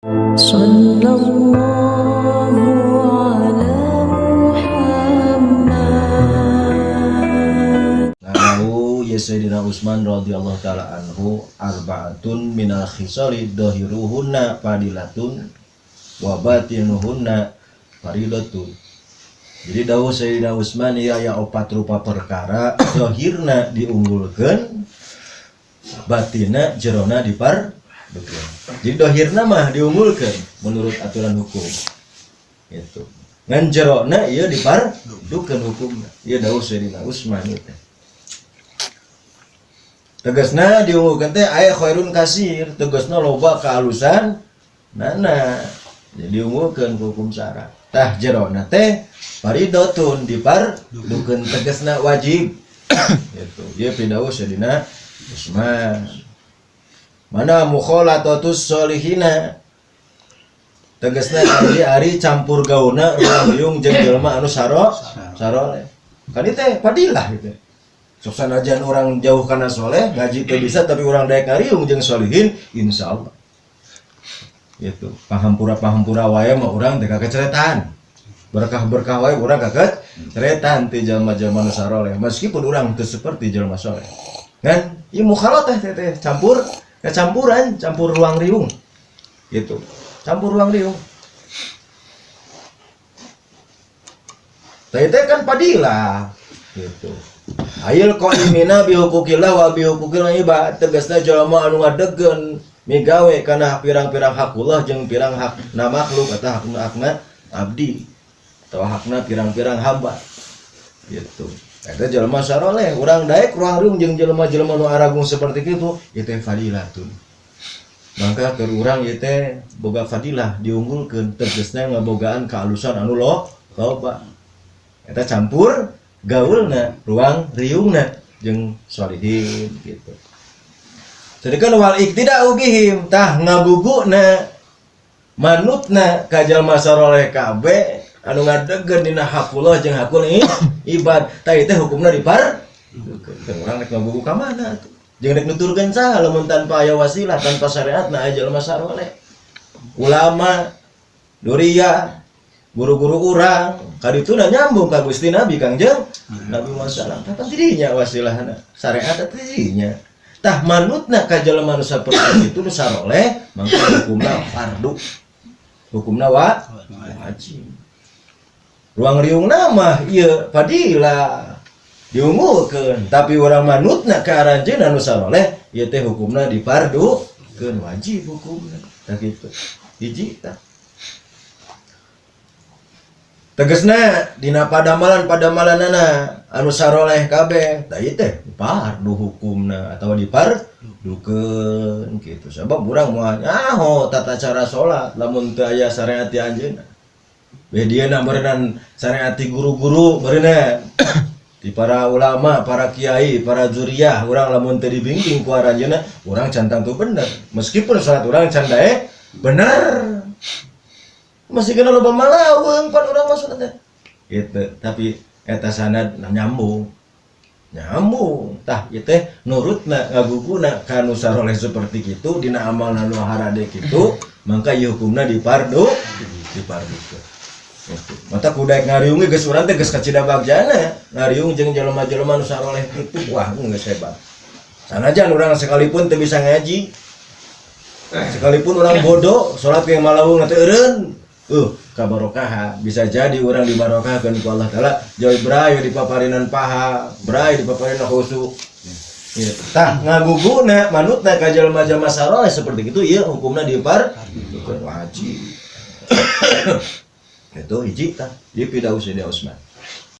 Sallallahu ala Muhammad. Nahu ya Sayyidina Utsman radhiyallahu ta'ala anhu arba'atun minal khisari dhahiruhunna fadilatun wa batinuhunna faridatun. Jadi dawuh Sayyidina Utsman ya opat rupa perkara zahirna diunggulkeun batina jerona dipardukeun. Jadi zahirna mah diunggulkeun menurut aturan hukum. Gitu. Ngan jerona ieu dipardukeun hukumna. Ieu dawuh Sayyidina Utsman itu. Tegasna diunggulkeun teh aya khairun kasir, tegasna loba kehalusan nana. Jadi diunggulkeun hukum syara. Tah jerona teh faridatun dipardukeun tegasna wajib. Gitu. Ieu pidawuh Sayyidina Utsman. Mana mukhalatatus sholihina tegasna ari campur gauna ruang jeung jelema anu saroleh. Kan teh fadilah gitu. Sok sanajan orang jauh kana soleh, ngaji teh bisa tapi orang daek ngariung jeung sholihin insyaallah. Gitu. Pahampura wae mah urang teh kacretan. Berkah-berkah wae urang kacretan ti jalma-jalma nu saroleh meskipun urang teu seperti jalma soleh. Kan ieu mukhalatah teh campuran, campur ruang riung. Gitu. Campur ruang riung. Teh kan fadilah. Gitu. Ayeul qaimina bi huquqillah wa bi huquqil ibad tegasna jalma anu ngadegkeun migawe kana pirang-pirang hakullah jeung pirang hakna makhluk atawa hakna abdi atau hakna pirang-pirang hamba. Gitu. Eta jalma saroleh urang daek ruang riung jeung jelema-jelema nu aragung seperti kitu ieu teh fadilatun. Maka keur urang ieu teh boga fadilah diunggulkeun tegasna ngabogaan kehalusan anu loba. Eta campur gaulna ruang riungna jeung sholihin gitu. Sedekaun wal iktida'u bihim tah ngabuguna manutna ka jalma saroleh kabeh anu ngadegkeun dina hakullah jeung hakul ibad tah ieu teh hukumna dipardukeun. Urang rek ngabugu ka mana atuh? Jeung rek nuturkeun saha lamun tanpa aya wasilah tanpa syariatna aya jalma saroleh. Ulama, duriyah, guru-guru urang kadituna nyambung ka Gusti Nabi Kangjeng Nabi Muhammad sallallahu alaihi wasallam. Tidinya wasilahna syariat tidinya. Tah manutna ka jalma nu saperti itu nu saroleh mangka hukumna fardu. Hukumna wajib. Ruang riungna mah ieu fadilah diunggulkeun tapi urang manutna ka aranjeunna nu saroleh ieu teh hukumna dipardukeun wajib hukumna. Tah kitu. Hiji tah tegasna dina padamalan-padamalannana anu saroleh kabeh tah ieu teh fardu hukumna atawa dipardukeun kitu. Sabab urang moal nyaho tata cara salat lamun teu aya syariat ti anjeunna. Bedieuna beureunan syariat ti guru-guru beureunan ti para ulama, para kiai, para zuriyah urang lamun teu dibimbing ku aranjeunna urang can tangtu bener. Meskipun salat urang can dae bener. Masih kena loba malaweng pan urang maksudna teh. Gitu. Tapi eta sanad nyambung. Tah ieu teh nurutna ngaguguna ka nu saroleh seperti kitu dina amal nu harade kitu, mangka ieu hukumna dipardukeun. Gitu. Mata kudaek ngariung geus urang teh geus kacida bagjana, ngariung jeung jelema-jelema nu saroleh kitu wah geus hebat. Sanajan urang sekalipun teu bisa ngaji. Sekalipun urang bodoh, salat ge malawung teh eureun. Kabarokah bisa jadi orang dibarokahkeun ku Allah taala jauh bray dipaparinan paha bray dipaparinan khusyuk. Tah ngaguguna manutna ka jalma-jalma saroleh seperti itu ieu hukumna dipardukeun wajib. Itu hiji tah ieu pidawuh Sayyidina Utsman.